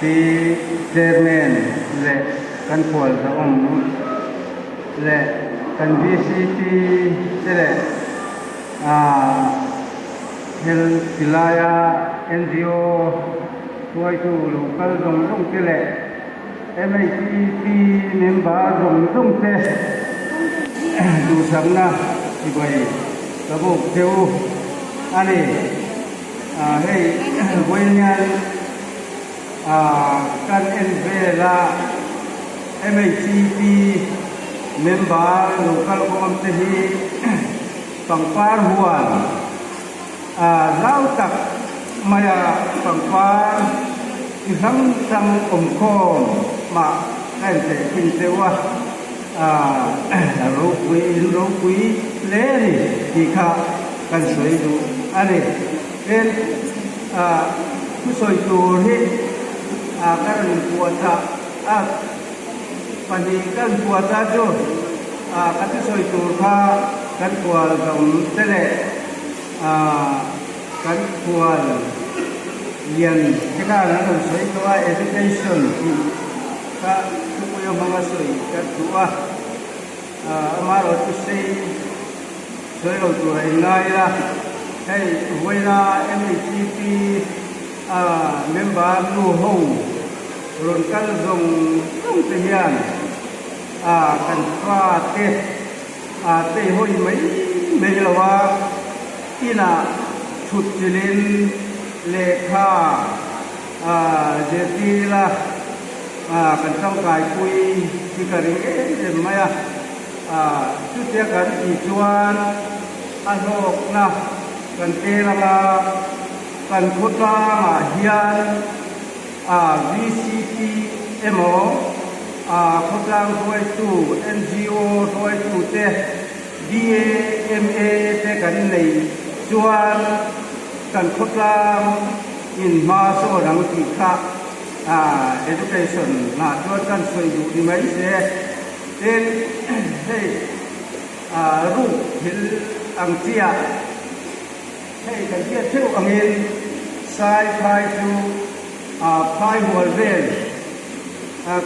ปีเจแมนและกันพอลกับองและกันบีซีพีและเฮลติลายาเอ็นจีโอตัวไอ้ตัวลูกก็ลงเตะMITP เมมเบอร์ลงเตะดูสังนะที่ไประบบเดียวอันนี้ให้วัยรุ่นการเอ็นเวลา MITP เมมเบอร์ลูกก็ลงเตะฝั่งฟาร์หัวเราตักมาฝั่งฟาร์ทั้งองค์กรมาให้เด็กกินเสวะเราคุยเล่นที่ข้ากันสวยดูอันนี้เป็นผู้สวยดูที่การปวดปัจจุบันปวดจู่การสวยดูข้าการปวดตรงเตะการปวดเรียนที่ข้านั้นสวยตัว education ที่ข้าทุกอย่างมันสวยกันตัวมาเราทุกสิ่งสวยเราตัวเองไงล่ะให้เวลา MITP เมมเบอร์รู้ห้องรวมกันส่งเตียนกันฟ้าเตะห้อยไม่ละว่าที่น่ะชุดจิลินเลขาเจตีละกันต้องการคุยที่กันเองไหมชุดเดียวกันอีจวนอันโลกนะกันเตละกันพุทธาเฮียนVCP เอ็มพุทธาด้วยตู้ NGO ด้วยตู้เตDAMA เตกันในจวนกันพุทธาอินมาโซดังที่ข้าeducation น่าจะกันสวยอยู่ดีไหมเสียเป็นให้รูปเห็นอังเจียให้กันเทียบเท่าอังเงินสายไฟจูไฟหัวเรียน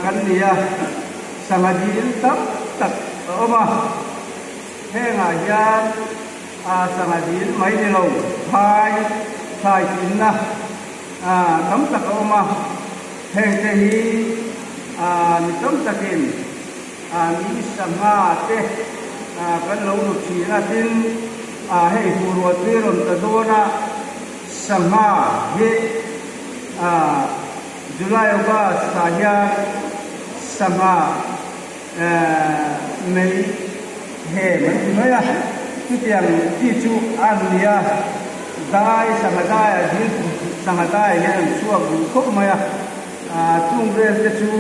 กันเนี่ยสังเกตตักออกมาให้งานยาสังเกตไม่ได้ลงไฟกินนะตักออกมาให้ที่ตักกินมีสังหารเตะกันเราดูทีนะทิ้งให้หัวเตียนตะโดนะสังหารเฮจุลายว่าสายาสังหารไม่เห็นไหมล่ะที่เตียงที่จูอันเนี้ยได้สังหารได้ที่สังหารได้เนี่ยช่วงคุกไหมจุงเรียนจะจู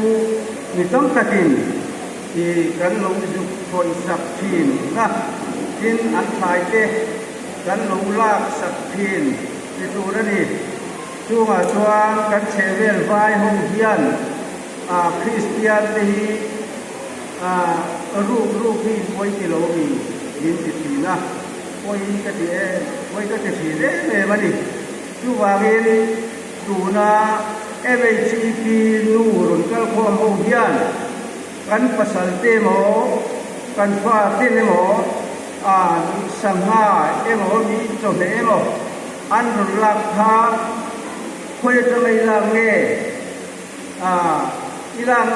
มีต้องตะกินที่กันลงจุดคนสับพินนะกินอันทายเตะกันลงลากสับพินที่ตัวนี้ช่วงกันเชเวลไฟห้องเฮียนคริสเตียนที่รูปที่ไว้ที่เรามียินดีนะไว้ก็จะสีเร่มาดิช่วงเวลตัวน่ะMITP นู่นก็พอห้องเฮียนกันภาษาเตมอกันฟ้าเตมอสังหารมอมีจดมออันรักษาคุยกันไม่ลังเงอีหลัง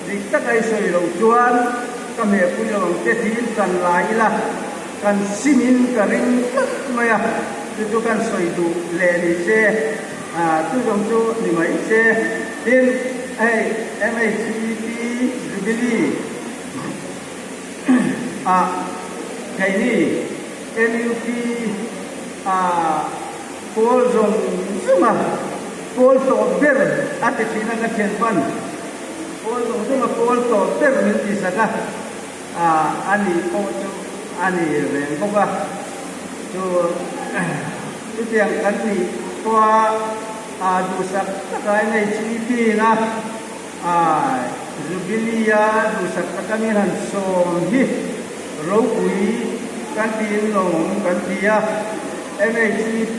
ดิตะไคร้สวยลงจวนก็เมื่อคุยลงเตะทีกันลายละกันซิมินกันริงไม่อะจุกันสวยดูเลนิเซตู้จงจูนี่ไม่เซดินMITP จุบิลีไงนี่ MUP โพลจงจุมาโพลโตเบลอาทิตย์นั้นก็เช่นกันโพลจงจุมาโพลโตเบลนี่ที่สักอันนี้โพจูอันนี้เรื่องพวกว่าจูที่เตียงกันนี่ตัวดูสักตะในชีวิตนะจุบิลียาดูสักตะมีหันสมฮิเราคุยกันทีลงกันทีMITP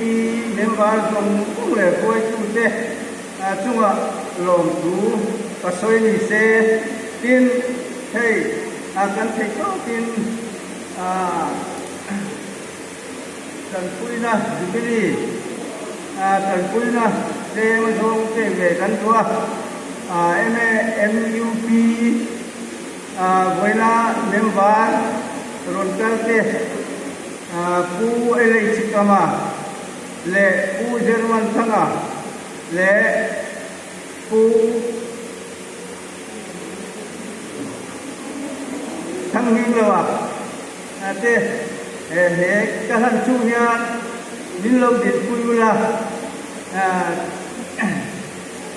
เมมเบอร์ส่งผู้เล่นผู้ช่วย chunga lom tu pasoi ni se tin hey kan thei to tin kan puina jubilee kan puina se ma thong te ve kan tua MUP voila member ron kalte pu elei chikama le pu German thanga le pu thang hing lawa ate he kahan chu nya min lo dit puila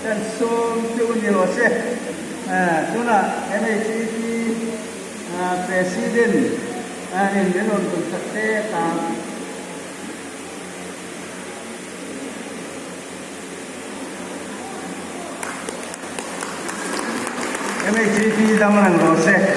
dan som chu ni lo se tuna MHCC president in menon tu sakte ta MHCC zaman lo se